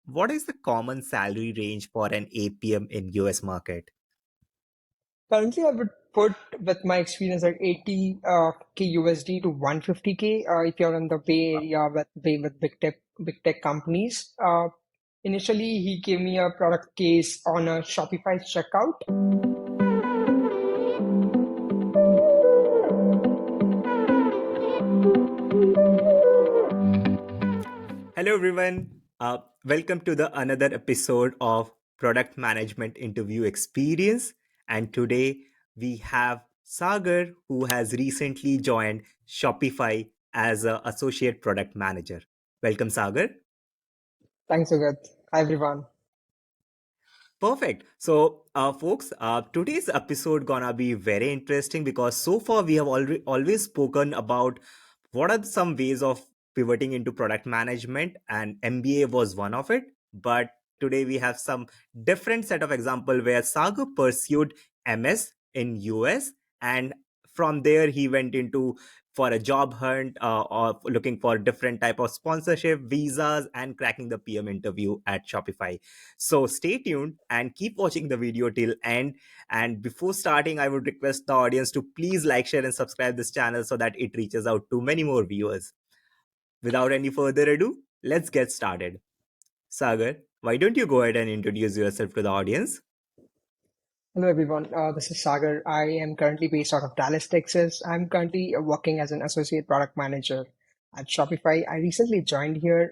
what is the common salary range for an APM in US market? Currently, I would put with my experience at 80 k USD to 150K if you're in the Bay Area with big tech companies. Initially, he gave me a product case on a Shopify checkout. Hello everyone. Welcome to the another episode of Product Management Interview Experience. And today we have Sagar, who has recently joined Shopify as an associate product manager. Welcome, Sagar. Thanks, Sugat. Hi, everyone. Perfect. So, folks, today's episode gonna be very interesting because so far we have always spoken about what are some ways of pivoting into product management, and MBA was one of it. But today we have some different set of example where Sagar pursued MS in US, and from there he went into for a job hunt or looking for different type of sponsorship visas and cracking the PM interview at Shopify. So stay tuned and keep watching the video till end. And before starting, I would request the audience to please like, share, and subscribe this channel so that it reaches out to many more viewers. Without any further ado, let's get started. Sagar, why don't you go ahead and introduce yourself to the audience? Hello, everyone. This is Sagar. I am currently based out of Dallas, Texas. I'm currently working as an associate product manager at Shopify. I recently joined here.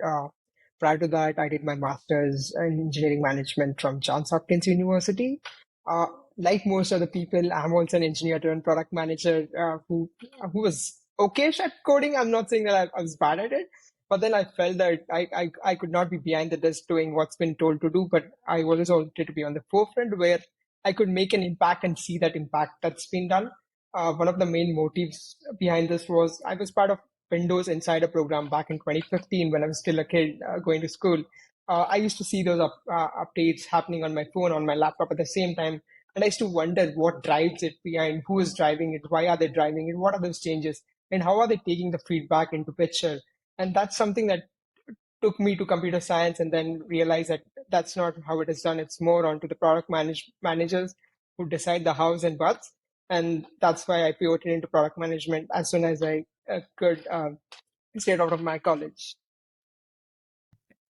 Prior to that, I did my master's in engineering management from Johns Hopkins University. Uh, like most other people, I'm also an engineer turned product manager who was okay at coding. I'm not saying that I was bad at it, but then I felt that I could not be behind the desk doing what's been told to do, but I always wanted to be on the forefront where I could make an impact and see that impact that's been done. One of the main motives behind this was I was part of Windows Insider program back in 2015 when I was still a kid going to school. I used to see those updates happening on my phone, on my laptop at the same time. And I used to wonder what drives it behind, who is driving it, why are they driving it, what are those changes, and how are they taking the feedback into picture. And that's something that took me to computer science and then realized that that's not how it is done. It's more onto the managers who decide the hows and buts. And that's why I pivoted into product management as soon as I could straight out of my college.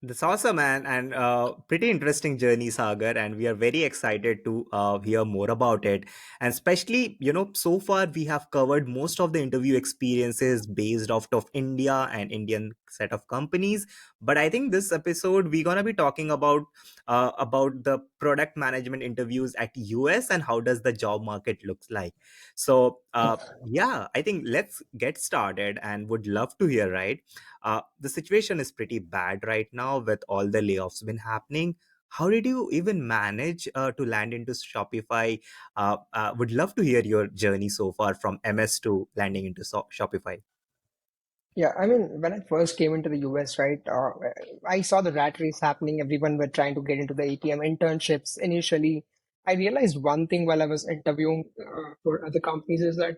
That's awesome, man, and pretty interesting journey, Sagar. And we are very excited to hear more about it. And especially, so far we have covered most of the interview experiences based off of India and Indian set of companies. But I think this episode we're gonna be talking about the product management interviews at US and how does the job market looks like. So, yeah, I think let's get started and would love to hear, right? The situation is pretty bad right now with all the layoffs been happening. How did you even manage to land into Shopify? Would love to hear your journey so far from MS to landing into Shopify. Yeah, I mean, when I first came into the US, right, I saw the rat race happening. Everyone were trying to get into the ATM internships. Initially, I realized one thing while I was interviewing for other companies is that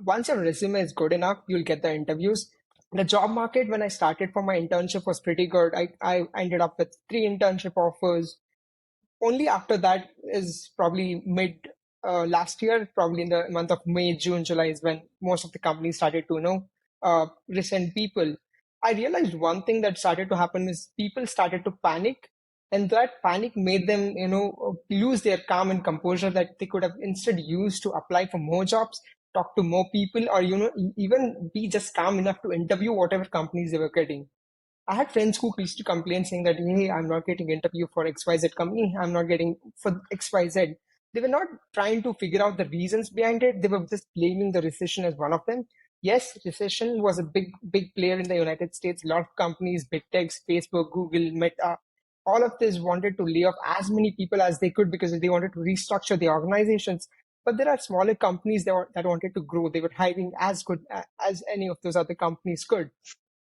once your resume is good enough, you'll get the interviews. The job market when I started for my internship was pretty good. I ended up with three internship offers. Only after that is probably mid last year, probably in the month of May, June, July is when most of the companies started to resend people. I realized one thing that started to happen is people started to panic, and that panic made them lose their calm and composure that they could have instead used to apply for more jobs, talk to more people, or even be just calm enough to interview whatever companies they were getting. I had friends who used to complain saying that, hey, I'm not getting interview for XYZ company. I'm not getting for XYZ. They were not trying to figure out the reasons behind it. They were just blaming the recession as one of them. Yes, recession was a big player in the United States. A lot of companies, big techs, Facebook, Google, Meta, all of this wanted to lay off as many people as they could because they wanted to restructure the organizations. But there are smaller companies that wanted to grow. They were hiring as good as any of those other companies could.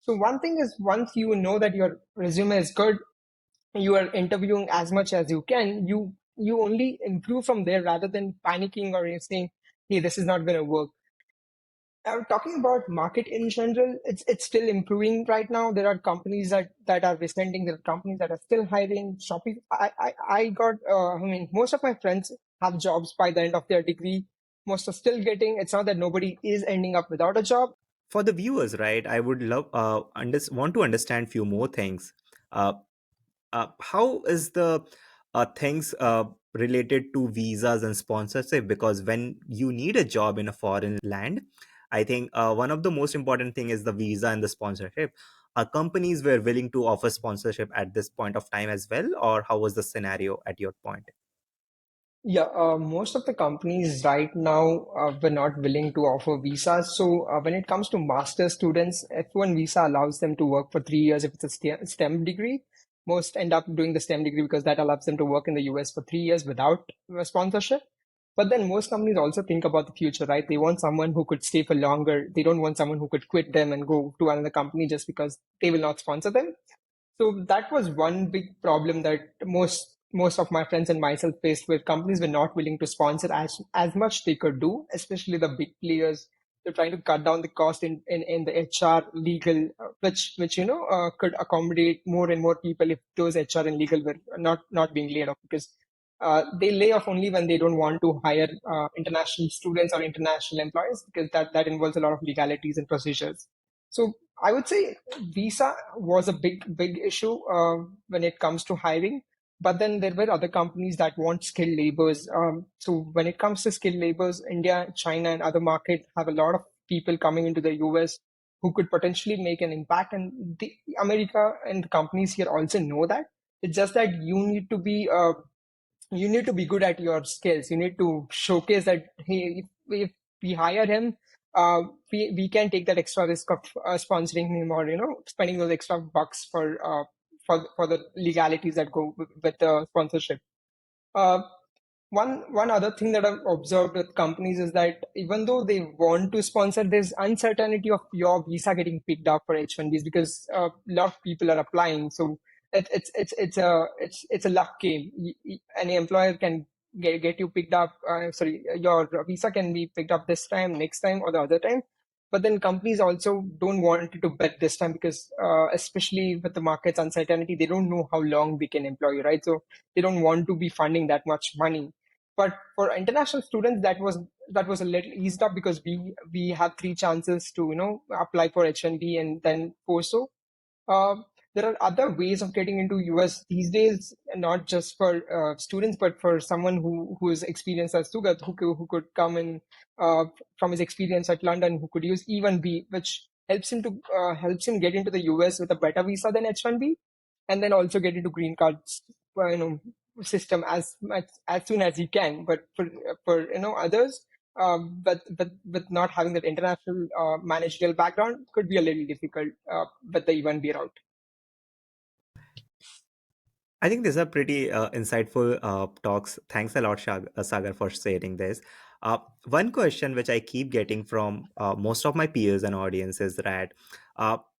So one thing is once you know that your resume is good, you are interviewing as much as you can, you only improve from there rather than panicking or you're saying, hey, this is not going to work. Talking about market in general, it's still improving right now. There are companies that are resending. There are companies that are still hiring. Shopify. I got. I mean, most of my friends have jobs by the end of their degree. Most are still getting. It's not that nobody is ending up without a job. For the viewers, right, I would love want to understand few more things. uh, how is the things related to visas and sponsorship? Because when you need a job in a foreign land, I think one of the most important thing is the visa and the sponsorship. Companies were willing to offer sponsorship at this point of time as well, or how was the scenario at your point? Yeah, most of the companies right now were not willing to offer visas. So when it comes to master students, F1 visa allows them to work for 3 years if it's a STEM degree. Most end up doing the STEM degree because that allows them to work in the US for 3 years without sponsorship. But then most companies also think about the future, right? They want someone who could stay for longer. They don't want someone who could quit them and go to another company just because they will not sponsor them. So that was one big problem that most of my friends and myself faced, where companies were not willing to sponsor as much they could do, especially the big players. They're trying to cut down the cost in the HR legal, which could accommodate more and more people if those HR and legal were not being laid off, because they lay off only when they don't want to hire international students or international employees, because that involves a lot of legalities and procedures. So I would say visa was a big issue when it comes to hiring. But then there were other companies that want skilled laborers. So when it comes to skilled laborers, India, China, and other markets have a lot of people coming into the US who could potentially make an impact. And America and the companies here also know that. It's just that you need to be good at your skills. You need to showcase that, hey, if we hire him, we can take that extra risk of sponsoring him, or spending those extra bucks for the legalities that go with the sponsorship. Uh, one other thing that I've observed with companies is that even though they want to sponsor, there's uncertainty of your visa getting picked up for H1Bs, because a lot of people are applying. So it's a luck game. Any employer can get you picked up. Sorry, your visa can be picked up this time, next time, or the other time. But then companies also don't want to bet this time, because especially with the market's uncertainty, they don't know how long they can employ you, right? So they don't want to be funding that much money. But for international students, that was a little eased up, because we have three chances to apply for H1B and then FOSO. uh, there are other ways of getting into US these days, not just for students, but for someone who is experienced as Sugat, who could come in from his experience at London, who could use E1B, which helps him get into the US with a better visa than H1B, and then also get into green cards, system as much as soon as he can. But for others, but with not having that international managerial background, could be a little difficult with the E1B route. I think these are pretty insightful talks. Thanks a lot, Sagar, for sharing this. One question which I keep getting from most of my peers and audience is that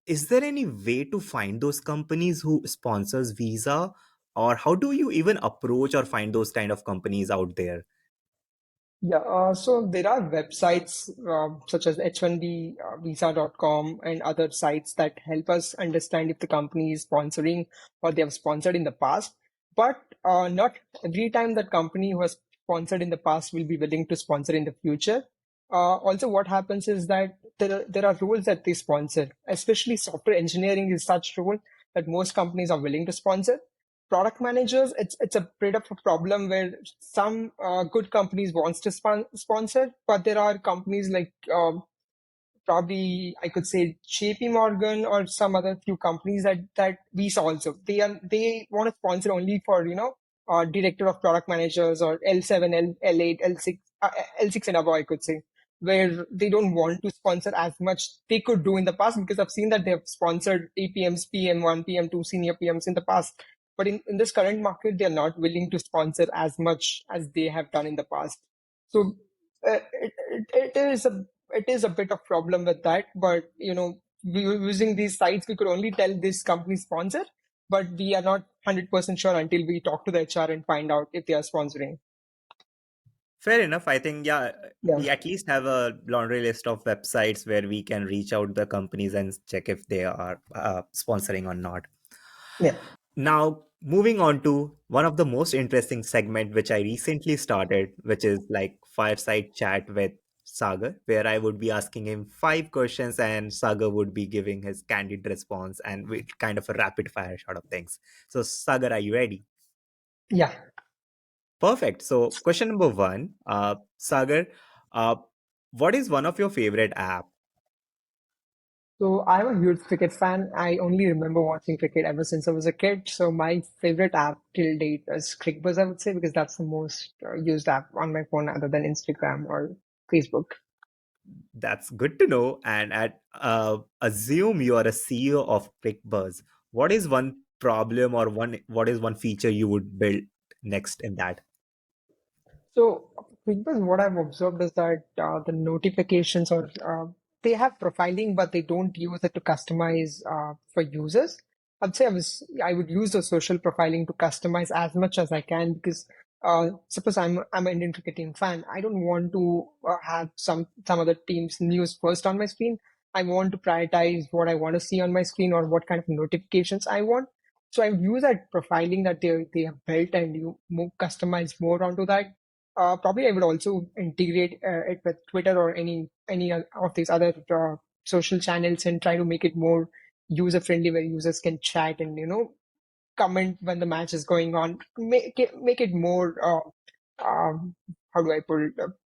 is there any way to find those companies who sponsors visa, or how do you even approach or find those kind of companies out there? Yeah, so there are websites such as H1B, visa.com, and other sites that help us understand if the company is sponsoring or they have sponsored in the past. But not every time that company who has sponsored in the past will be willing to sponsor in the future. Also, what happens is that there are roles that they sponsor, especially software engineering is such role that most companies are willing to sponsor. Product managers, it's a bit of a problem where some good companies wants to sponsor, but there are companies like probably I could say JP Morgan or some other few companies that we saw also. They want to sponsor only for director of product managers, or L7, L8, L6, L6 and above, I could say, where they don't want to sponsor as much they could do in the past, because I've seen that they have sponsored APMs, PM1, PM2, senior PMs in the past. But in this current market, they're not willing to sponsor as much as they have done in the past. So it is a bit of problem with that. But using these sites, we could only tell this company sponsor, but we are not 100% sure until we talk to the HR and find out if they are sponsoring. Fair enough. I think, yeah, Yeah, we at least have a laundry list of websites where we can reach out the companies and check if they are sponsoring or not. yeah. Now, moving on to one of the most interesting segment which I recently started, which is like Fireside Chat with Sagar, where I would be asking him 5 questions and Sagar would be giving his candid response and with kind of a rapid fire sort of things. So, Sagar, are you ready? Yeah. Perfect. So, question number one, Sagar, uh, what is one of your favorite app? So I'm a huge cricket fan. I only remember watching cricket ever since I was a kid. So my favorite app till date is ClickBuzz, I would say, because that's the most used app on my phone other than Instagram or Facebook. That's good to know. And at assume you are a CEO of QuickBuzz. What is one problem or what is one feature you would build next in that? So, because what I've observed is that the notifications or they have profiling, but they don't use it to customize for users. I would use the social profiling to customize as much as I can because suppose I'm an Indian cricket team fan, I don't want to have some other team's news first on my screen. I want to prioritize what I want to see on my screen or what kind of notifications I want. So I use that profiling that they have built and you customize more onto that. Probably I would also integrate it with Twitter or any of these other social channels and try to make it more user friendly, where users can chat and comment when the match is going on. Make it more how do I put it?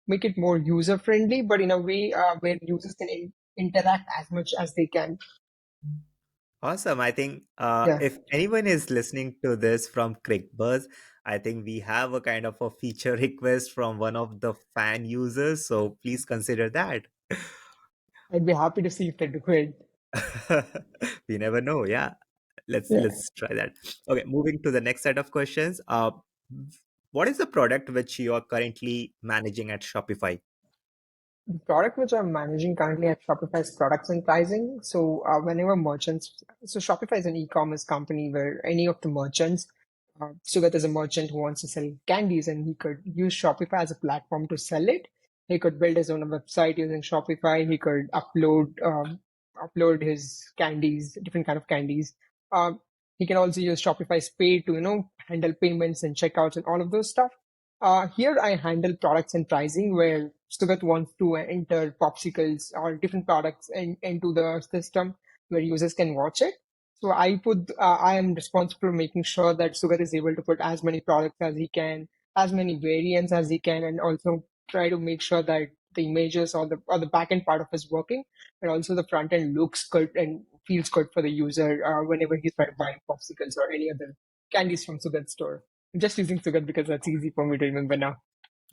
Make it more user friendly, but in a way where users can interact as much as they can. Awesome. I think Yeah, if anyone is listening to this from QuickBuzz, I think we have a kind of a feature request from one of the fan users. So please consider that. I'd be happy to see if they do it. We never know. Yeah. Yeah. Let's try that. Okay, moving to the next set of questions. What is the product which you are currently managing at Shopify? The product which I'm managing currently at Shopify is products and pricing. So whenever merchants, so Shopify is an e-commerce company where any of the merchants, Sugat is a merchant who wants to sell candies and he could use Shopify as a platform to sell it. He could build his own website using Shopify. He could upload his candies, different kind of candies. Um, he can also use Shopify's Pay to handle payments and checkouts and all of those stuff. Here I handle products and pricing where Sugat wants to enter popsicles or different products into the system where users can watch it. So I am responsible for making sure that Sugat is able to put as many products as he can, as many variants as he can, and also try to make sure that the images or the back end part of is working, and also the front end looks good and feels good for the user whenever he's trying to buy popsicles or any other candies from Sugat's store. I'm just using Sugat because that's easy for me to remember now.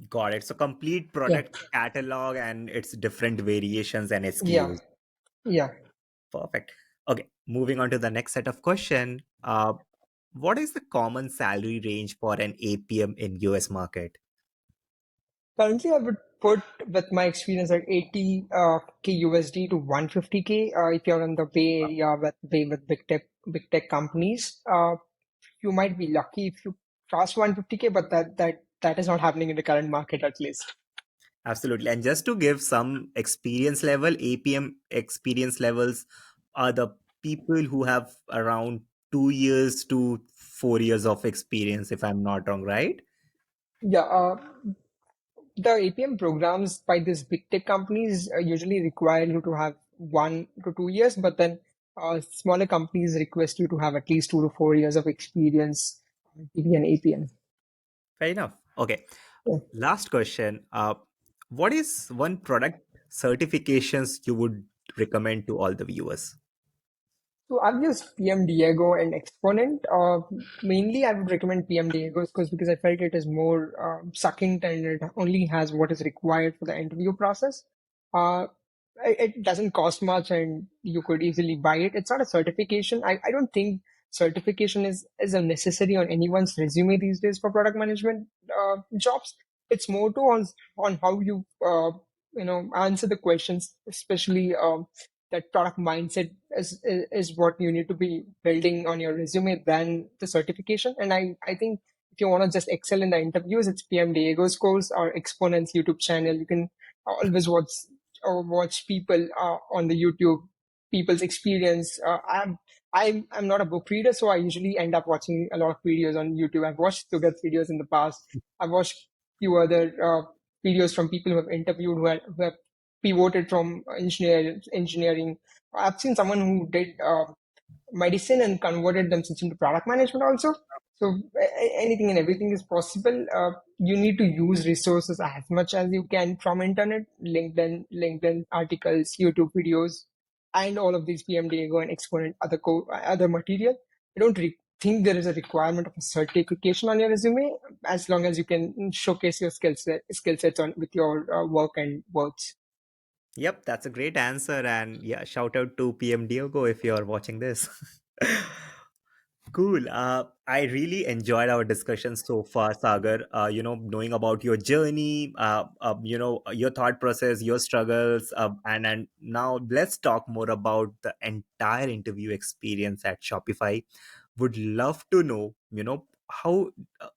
Got it. So complete Yeah, product catalog and its different variations and yeah, SKUs. yeah. Perfect. Okay, moving on to the next set of question. What is the common salary range for an APM in US market? Currently, I would put with my experience at 80 k USD to 150K. If you're in the Bay Area with big tech companies, you might be lucky if you cross 150K, but that is not happening in the current market at least. Absolutely. And just to give some experience level, APM experience levels are the people who have around 2 years to 4 years of experience, if I'm not wrong, right? Yeah, the APM programs by these big tech companies usually require you to have 1 to 2 years, but then smaller companies request you to have at least 2 to 4 years of experience to be an APM. Fair enough. Okay. Yeah. Last question. What is one product certifications you would recommend to all the viewers? So I've used PM Diego and Exponent. Mainly, I would recommend PM Diego because I felt it is more succinct and it only has what is required for the interview process. Uh, it doesn't cost much and you could easily buy it. It's not a certification. I don't think certification is a necessary on anyone's resume these days for product management jobs. It's more to on how you answer the questions, especially that product mindset is what you need to be building on your resume than the certification. And I think if you want to just excel in the interviews, it's PM Diego's course or Exponent's YouTube channel. You can always watch people on the YouTube, people's experience. I'm not a book reader, so I usually end up watching a lot of videos on YouTube. I've watched Sugat's videos in the past. I've watched few other videos from people who have interviewed who have pivoted from engineering. I've seen someone who did medicine and converted themselves into product management also. So anything and everything is possible. You need to use resources as much as you can from internet, LinkedIn articles, YouTube videos, and all of these PM Diego and Exponent other material. I don't think there is a requirement of a certification on your resume as long as you can showcase your skill sets on with your work and words. Yep, that's a great answer. And yeah, shout out to PM Diogo if you're watching this. Cool. I really enjoyed our discussion so far, Sagar. Knowing about your journey, your thought process, your struggles, and now let's talk more about the entire interview experience at Shopify. Would love to know, how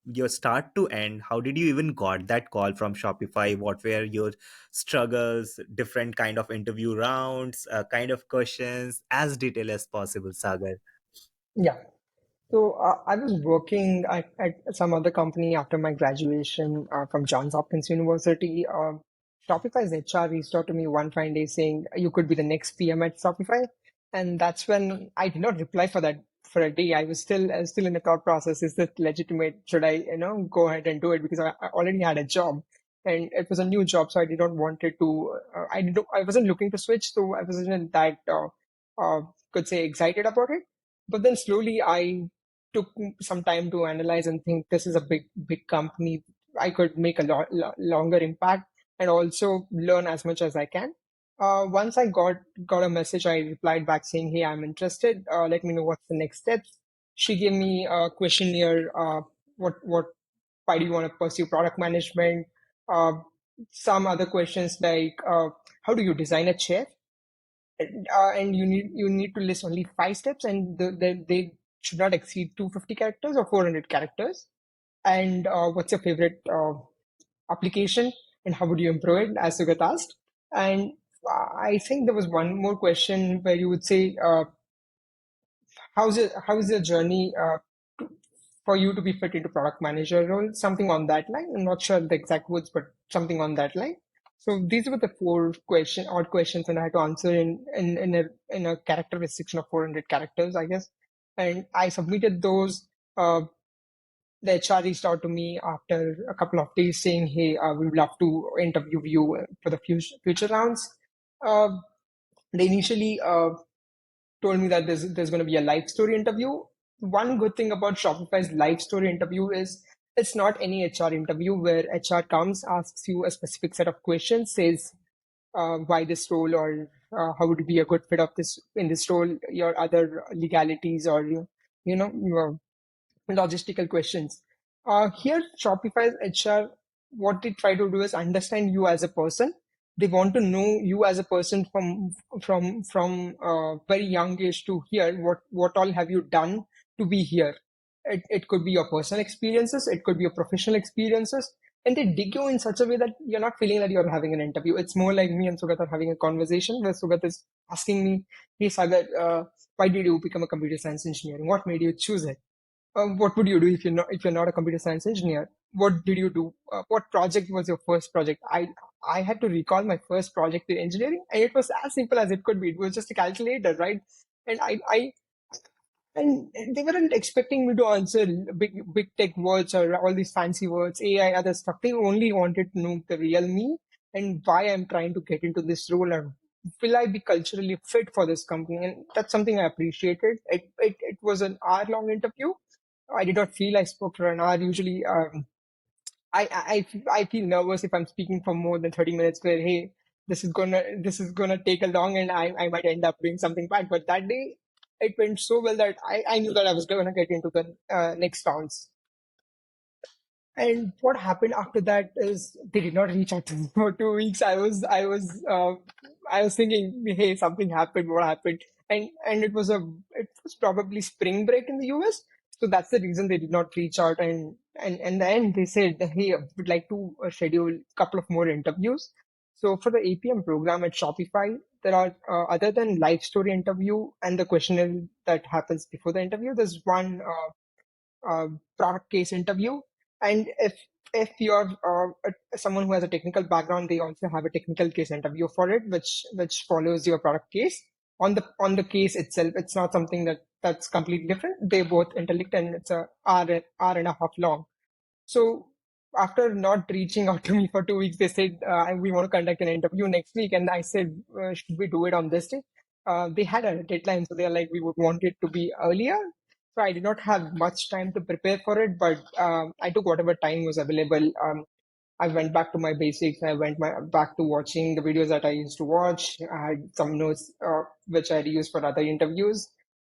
your start to end. How did you even got that call from Shopify? What were your struggles? Different kind of interview rounds, kind of questions, as detailed as possible, Sagar. Yeah. So I was working at some other company after my graduation from Johns Hopkins University. Shopify's HR reached out to me one fine day saying you could be the next PM at Shopify, and that's when I did not reply for that for a day. I was still in the thought process: is this legitimate? Should I go ahead and do it because I already had a job and it was a new job, so I did not want it to. I wasn't looking to switch, so I wasn't that could say excited about it. But then slowly I took some time to analyze and think this is a big company. I could make a longer impact and also learn as much as I can. Once I got a message, I replied back saying, "Hey, I'm interested. Let me know what's the next steps." She gave me a questionnaire. What why do you want to pursue product management? Uh, some other questions like how do you design a chair? And you need to list only 5 steps, and they should not exceed 250 characters or 400 characters. And what's your favorite application, and how would you improve it, as Sugat asked. And I think there was one more question where you would say, how's your journey to, for you to be fit into product manager role, something on that line. I'm not sure the exact words, but something on that line. So these were the odd questions, and I had to answer in a character restriction of 400 characters, I guess. And I submitted those. The HR reached out to me after a couple of days saying, "Hey, we would love to interview you for the future rounds." Uh, they initially told me that there's going to be a live story interview. One good thing about Shopify's live story interview is it's not any HR interview where HR comes, asks you a specific set of questions, says why this role or how would you be a good fit of this in this role, your other legalities or your logistical questions. Here, Shopify's HR, what they try to do is understand you as a person. They want to know you as a person from very young age to here. What all have you done to be here? It could be your personal experiences. It could be your professional experiences. And they dig you in such a way that you're not feeling that you're having an interview. It's more like me and Sugat are having a conversation where Sugat is asking me, "Hey Sagar, why did you become a computer science engineer? What made you choose it? What would you do if you're not a computer science engineer? What did you do? What project was your first project?" I had to recall my first project in engineering, and it was as simple as it could be. It was just a calculator, right? And I and they weren't expecting me to answer big tech words or all these fancy words, AI, other stuff. They only wanted to know the real me and why I'm trying to get into this role, and will I be culturally fit for this company? And that's something I appreciated. It was an hour-long interview. I did not feel I spoke for an hour. Usually, I feel nervous if I'm speaking for more than 30 minutes. Where hey, this is gonna take a long, and I might end up doing something bad. But that day, it went so well that I knew that I was gonna get into the next rounds. And what happened after that is they did not reach out to me for 2 weeks. I was thinking, hey, something happened. What happened? And it was probably spring break in the US. So that's the reason they did not reach out. And in the end, they said, hey, I would like to schedule a couple of more interviews. So for the APM program at Shopify, there are, other than live story interview and the questionnaire that happens before the interview, there's one product case interview. And if you're someone who has a technical background, they also have a technical case interview for it, which follows your product case. On the case itself, it's not something that's completely different. They both intellect, and it's a hour and a half long. So after not reaching out to me for 2 weeks, they said, we want to conduct an interview next week. And I said, should we do it on this day? They had a deadline, so they're like, we would want it to be earlier. So I did not have much time to prepare for it, but I took whatever time was available. I went back to my basics. I went back to watching the videos that I used to watch. I had some notes which I reused for other interviews.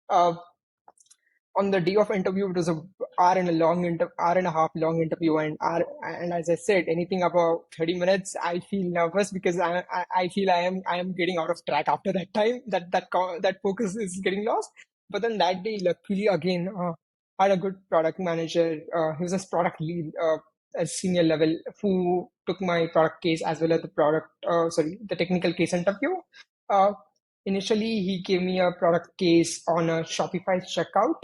Uh, on the day of interview, it was a hour and a half long interview, and as I said, anything about 30 minutes, I feel nervous because I feel I am getting out of track after that time. That focus is getting lost. But then that day, luckily again, had a good product manager. He was a product lead at senior level who took my product case as well as the technical case interview. Uh, Initially, he gave me a product case on a Shopify checkout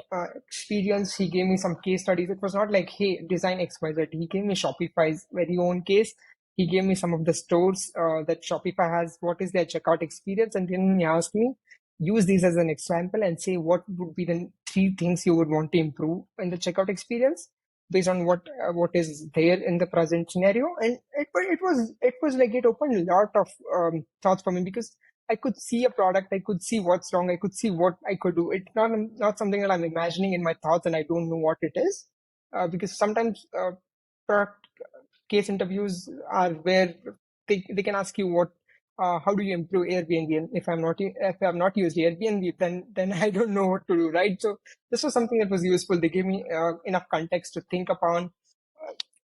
experience. He gave me some case studies. It was not like, hey, design XYZ. He gave me Shopify's very own case. He gave me some of the stores that Shopify has. What is their checkout experience? And then he asked me, use these as an example and say what would be the three things you would want to improve in the checkout experience based on what is there in the present scenario. And it was like it opened a lot of thoughts for me because I could see a product, I could see what's wrong, I could see what I could do. It's not something that I'm imagining in my thoughts and I don't know what it is. Because sometimes product case interviews are where they can ask you how do you improve Airbnb? And if I'm not used Airbnb, then I don't know what to do, right? So this was something that was useful. They gave me enough context to think upon.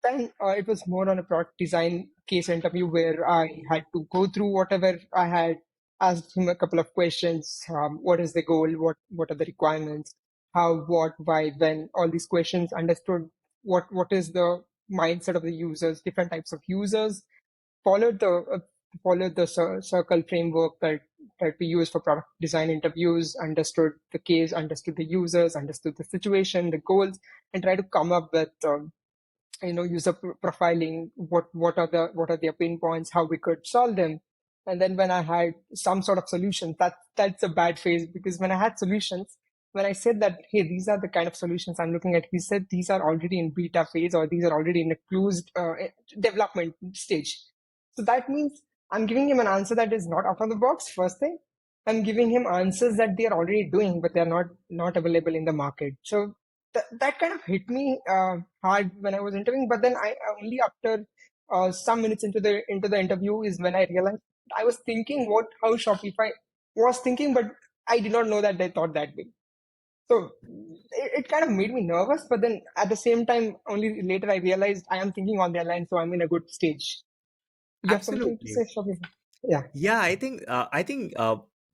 Then it was more on a product design case interview where I had to go through whatever I had asked him a couple of questions. What is the goal? What are the requirements? How, what, why, when? All these questions. Understood what is the mindset of the users, different types of users. Followed the circle framework that we use for product design interviews. Understood the case, understood the users, understood the situation, the goals, and try to come up with user profiling, what are their pain points, how we could solve them. And then when I had some sort of solutions, that's a bad phase, because when I had solutions, when I said that, hey, these are the kind of solutions I'm looking at, he said these are already in beta phase, or these are already in a closed development stage. So that means I'm giving him an answer that is not out of the box. First thing, I'm giving him answers that they are already doing, but they're not available in the market. So that kind of hit me hard when I was interviewing. But then I only after some minutes into the interview is when I realized I was thinking what how Shopify was thinking, but I did not know that they thought that way. So it kind of made me nervous. But then at the same time, only later I realized I am thinking on their line, so I'm in a good stage. You have something to Absolutely. say, Shopify? Yeah. Yeah, I think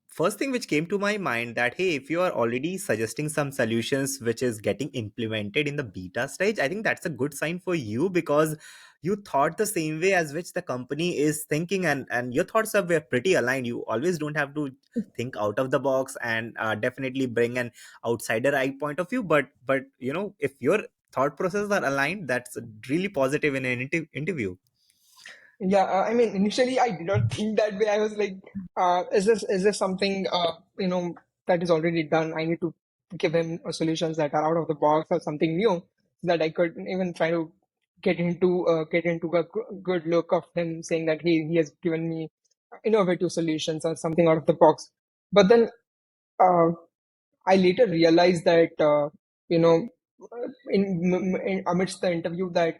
first thing which came to my mind that hey, if you are already suggesting some solutions which is getting implemented in the beta stage, I think that's a good sign for you because you thought the same way as which the company is thinking, and your thoughts are were pretty aligned. You always don't have to think out of the box and definitely bring an outsider eye point of view. But if your thought processes are aligned, that's really positive in an interview. Yeah, I mean, initially I did not think that way. I was like, is this something that is already done? I need to give him solutions that are out of the box or something new, so that I could even try to get into a good look of him saying that he has given me innovative solutions or something out of the box. But then uh, I later realized that you know in amidst the interview that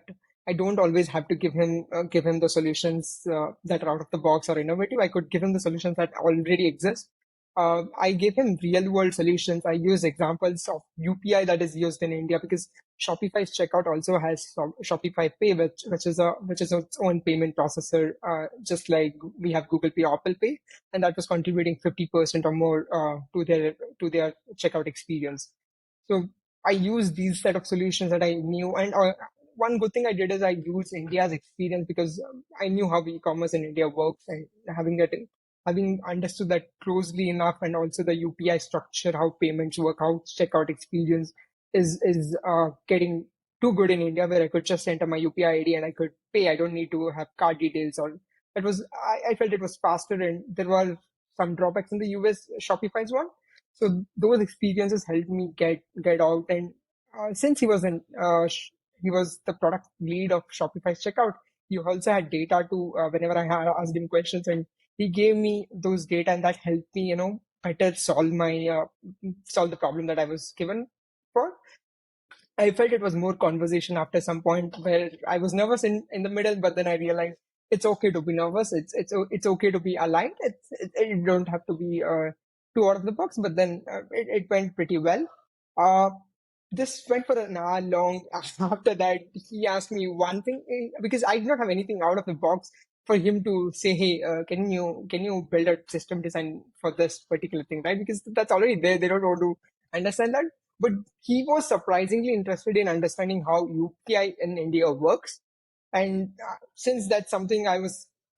I don't always have to give him the solutions that are out of the box or innovative. I could give him the solutions that already exist. I gave him real world solutions. I use examples of UPI that is used in India, because Shopify's checkout also has Shopify Pay, which is its own payment processor, just like we have Google Pay, Apple Pay, and that was contributing 50% or more to their checkout experience. So I used these set of solutions that I knew. And one good thing I did is I used India's experience because I knew how e-commerce in India works, and having understood that closely enough, and also the UPI structure, how payments work, how checkout experience is getting too good in India, where I could just enter my UPI ID and I could pay. I don't need to have card details. Or I felt it was faster, and there were some drawbacks in the US Shopify's one. So those experiences helped me get out. And since he was the product lead of Shopify's checkout, he also had data to whenever I had asked him questions, and he gave me those data, and that helped me, better solve the problem that I was given for. I felt it was more conversation after some point, where I was nervous in the middle, but then I realized it's okay to be nervous. It's okay to be aligned. You don't have to be too out of the box. But then it went pretty well. Uh, this went for an hour long. After that, he asked me one thing, because I did not have anything out of the box for him to say, "Hey, can you build a system design for this particular thing?" Right? Because that's already there. They don't want to understand that. But he was surprisingly interested in understanding how UPI in India works. And since that's something I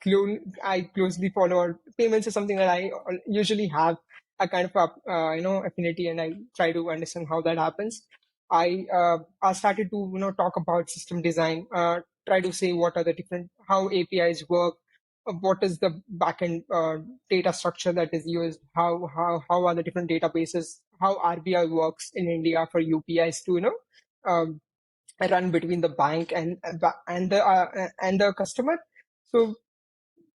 closely follow, or payments is something that I usually have a kind of affinity, and I try to understand how that happens. I started to talk about system design, try to say what are the different how APIs work, what is the backend data structure that is used, how are the different databases, how RBI works in India for UPIs to um, run between the bank and the customer. So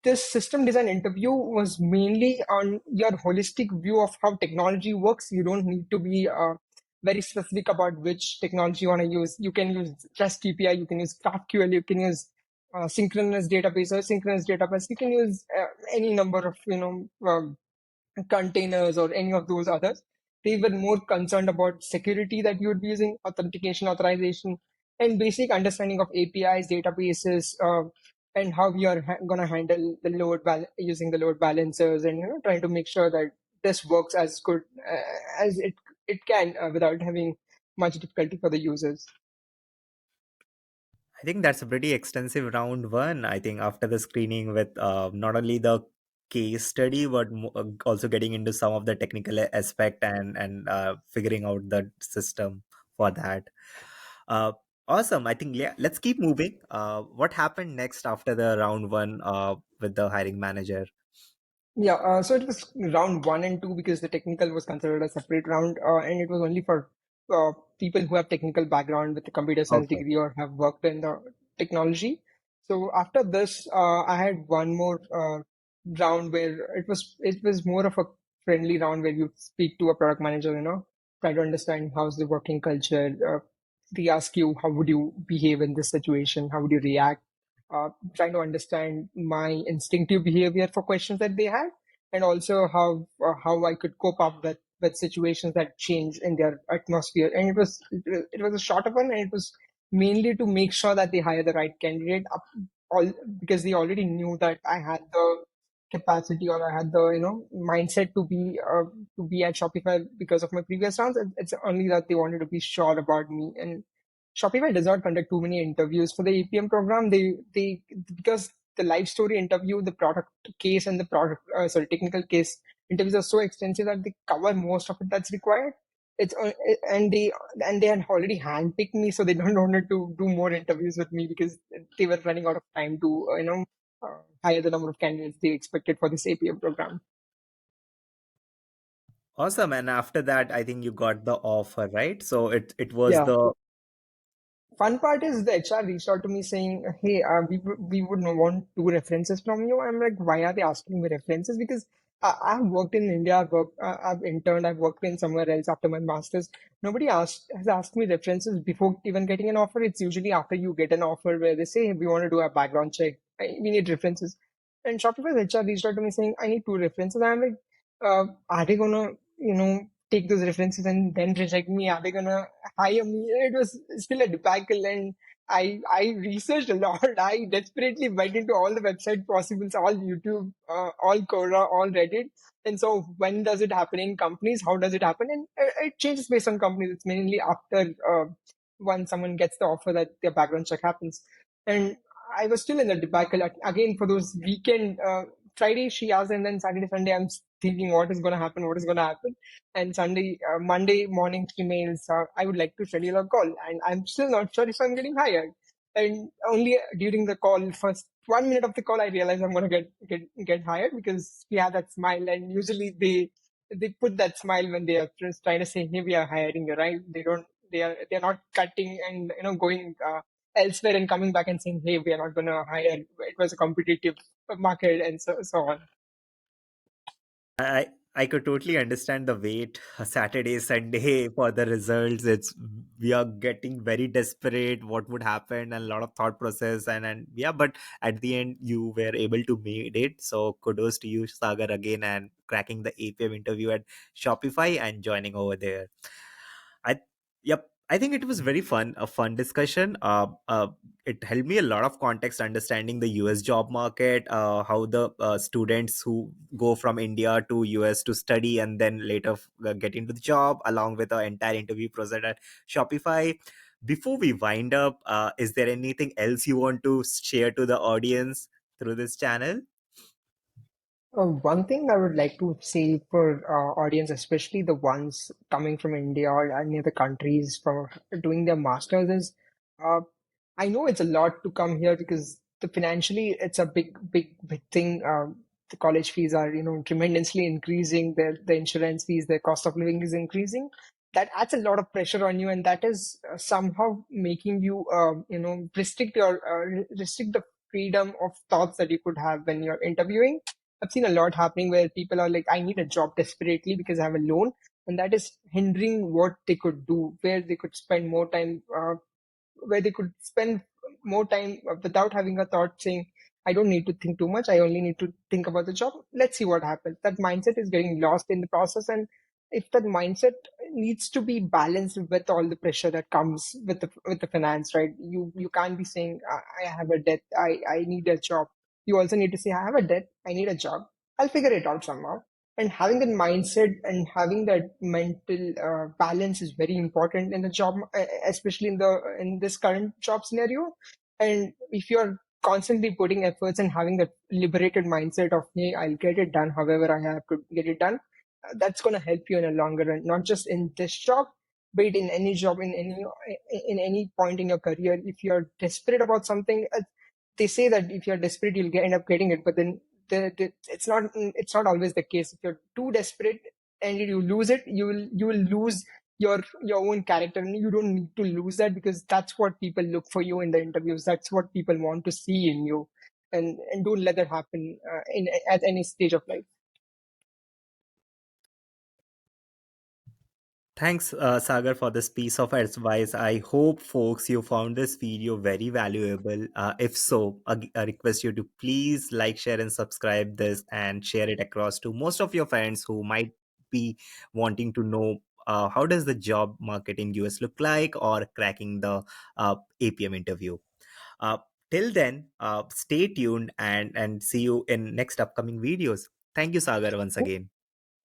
this system design interview was mainly on your holistic view of how technology works. You don't need to be very specific about which technology you want to use. You can use REST API, you can use GraphQL, you can use synchronous database or synchronous database. You can use any number of containers or any of those others. They were more concerned about security that you would be using, authentication, authorization, and basic understanding of APIs, databases, and how you are going to handle the using the load balancers, and trying to make sure that this works as good as it can without having much difficulty for the users. I think that's a pretty extensive round one. I think after the screening with not only the case study, but also getting into some of the technical aspect and figuring out the system for that. Uh, awesome. I think, yeah, let's keep moving. What happened next after the round one with the hiring manager? Yeah, so it was round one and two, because the technical was considered a separate round, and it was only for people who have technical background with a computer science Okay. degree or have worked in the technology. So after this, I had one more round where it was more of a friendly round, where you speak to a product manager, try to understand how's the working culture. They ask you how would you behave in this situation, how would you react, trying to understand my instinctive behavior for questions that they had, and also how I could cope up with situations that change in their atmosphere. And it was a shorter one, and it was mainly to make sure that they hire the right candidate, all because they already knew that I had the capacity, or I had the mindset to be at Shopify because of my previous rounds. It's only that they wanted to be sure about me. And Shopify does not conduct too many interviews for the APM program. They because the life story interview, the product case, and the technical case interviews are so extensive that they cover most of it that's required. It's and they had already handpicked me, so they don't wanted to do more interviews with me, because they were running out of time to hire the number of candidates they expected for this APM program. Awesome. And after that, I think you got the offer, right? So it was Yeah. the Fun part is the HR reached out to me saying, "Hey, we would want two references from you." I'm like, "Why are they asking me references?" Because I've worked in India, I've interned, I've worked in somewhere else after my masters. Nobody has asked me references before even getting an offer. It's usually after you get an offer, where they say, "Hey, we want to do a background check. We need references." And Shopify's HR reached out to me saying, "I need two references." I'm like, "Are they gonna, take those references and then reject me? Are they gonna hire me? It was still a debacle, and I researched a lot. I desperately went into all the website possibles, all YouTube, all Quora, all Reddit. And so, when does it happen in companies? How does it happen? And it changes based on companies. It's mainly after once someone gets the offer that their background check happens. And I was still in the debacle again for those weekend. Friday she asked, and then Saturday, Sunday I'm thinking what is going to happen, what is going to happen. And Sunday, Monday morning emails, I would like to schedule a call, and I'm still not sure if I'm getting hired. And only during the call, first 1 minute of the call, I realize I'm going to get hired because we have that smile, and usually they put that smile when they are just trying to say, "Hey, we are hiring you," right? They don't. They're not cutting and going elsewhere and coming back and saying, "Hey, we are not going to hire." It was a competitive market, and so on. I could totally understand the wait Saturday, Sunday for the results. It's we are getting very desperate. What would happen? And a lot of thought process and yeah, but at the end you were able to made it. So kudos to you, Sagar, again and cracking the APM interview at Shopify and joining over there. I yep. I think it was very fun, a fun discussion. It helped me a lot of context understanding the US job market, how the students who go from India to US to study and then later get into the job, along with the entire interview process at Shopify. Before we wind up, is there anything else you want to share to the audience through this channel? One thing I would like to say for audience, especially the ones coming from India or any other countries for doing their masters, is uh, I know it's a lot to come here because financially it's a big thing. The college fees are tremendously increasing. The insurance fees, the cost of living is increasing. That adds a lot of pressure on you, and that is somehow making you restrict the freedom of thoughts that you could have when you're interviewing. I've seen a lot happening where people are like, I need a job desperately because I have a loan, and that is hindering what they could do, where they could spend more time, where they could spend more time without having a thought saying, I don't need to think too much. I only need to think about the job. Let's see what happens. That mindset is getting lost in the process. And if that mindset needs to be balanced with all the pressure that comes with the finance, right? You can't be saying, I have a debt. I need a job. You also need to say, I have a debt. I need a job. I'll figure it out somehow. And having that mindset and having that mental balance is very important in the job, especially in this current job scenario. And if you're constantly putting efforts and having that liberated mindset of, hey, I'll get it done however I have to get it done, that's going to help you in a longer run, not just in this job, but in any job, in any point in your career. If you're desperate about something, they say that if you're desperate, you'll end up getting it. But then it's not always the case. If you're too desperate and you lose it, you will lose your own character, and you don't need to lose that because that's what people look for you in the interviews. That's what people want to see in you, and don't let that happen in at any stage of life. Thanks, Sagar, for this piece of advice. I hope, folks, you found this video very valuable. If so, I request you to please like, share, and subscribe this and share it across to most of your friends who might be wanting to know how does the job market in US look like or cracking the APM interview. Uh, till then, stay tuned and see you in next upcoming videos. Thank you, Sagar, once again.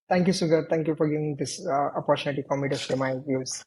Thank you, Sugat. Thank you for giving this opportunity for me to share my views.